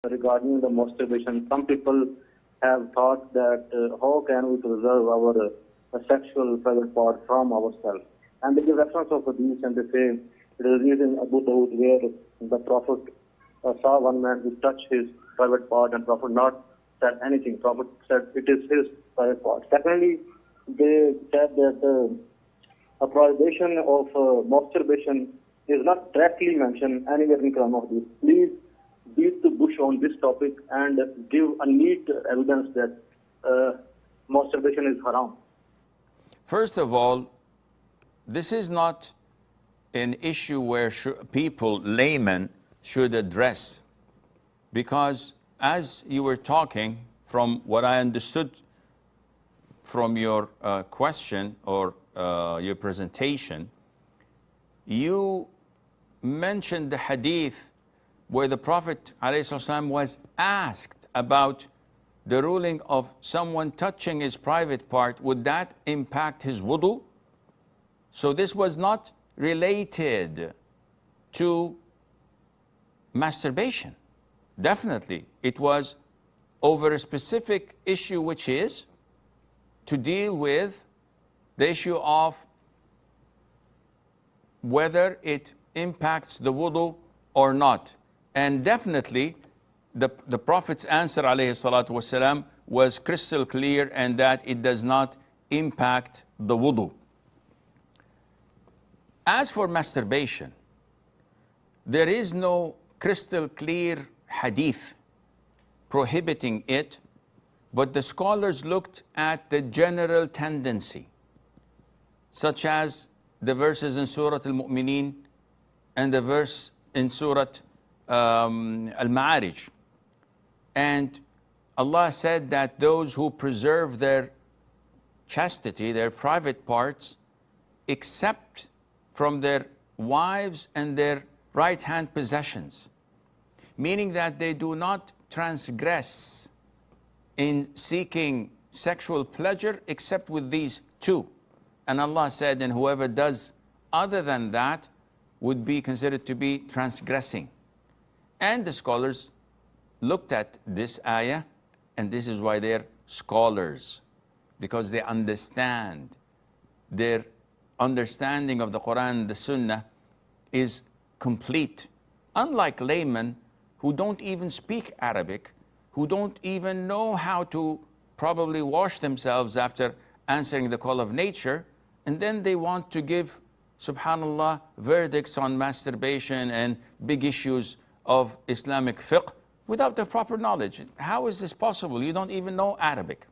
regarding the masturbation. Some people have thought that how can we preserve our sexual private part from ourselves? And they give reference of hadith and they say it is used in Abu Dawud where the Prophet saw one man who touched his private part and Prophet not said anything. Prophet said it is his private part. Secondly, they said that a prohibition of masturbation is not directly mentioned anywhere in Quran or Hadith. Please beat the bush on this topic and give a neat evidence that masturbation is haram. First of all, this is not an issue where people, laymen, should address. Because as you were talking, from what I understood from your question or your presentation, you mentioned the hadith where the Prophet ﷺ was asked about the ruling of someone touching his private part. Would that impact his wudu? So this was not related to masturbation. Definitely, it was over a specific issue, which is to deal with the issue of whether it impacts the wudu or not. And definitely, the Prophet's answer, alayhi salatu wasalam, was crystal clear, and that it does not impact the wudu. As for masturbation, there is no crystal clear hadith prohibiting it, but the scholars looked at the general tendency, such as the verses in Surah Al-Mu'mineen and the verse in Surah Al-Ma'arij. And Allah said that those who preserve their chastity, their private parts, except from their wives and their right-hand possessions, meaning that they do not transgress in seeking sexual pleasure except with these two. And Allah said, and whoever does other than that would be considered to be transgressing. And the scholars looked at this ayah, and this is why they're scholars, because they understand. Their understanding of the Quran and the Sunnah is complete. Unlike laymen who don't even speak Arabic, who don't even know how to probably wash themselves after answering the call of nature, and then they want to give, subhanallah, verdicts on masturbation and big issues of Islamic fiqh without the proper knowledge. How is this possible? You don't even know Arabic.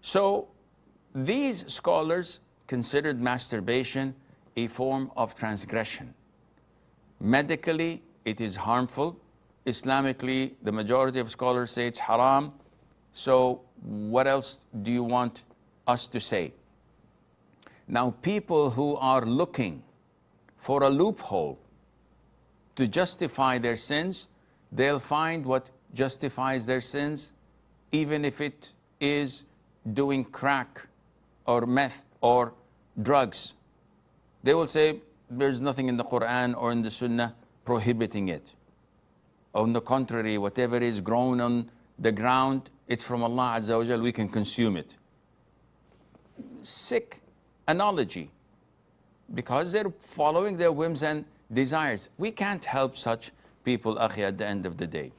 So these scholars considered masturbation a form of transgression. Medically, it is harmful. Islamically, the majority of scholars say it's haram. So what else do you want us to say? Now, people who are looking for a loophole to justify their sins, they'll find what justifies their sins, even if it is doing crack or meth or drugs. They will say there's nothing in the Quran or in the Sunnah prohibiting it. On the contrary, whatever is grown on the ground, it's from Allah Azza wa Jal, we can consume it. Sick analogy, because they're following their whims and desires. We can't help such people, akhi, at the end of the day.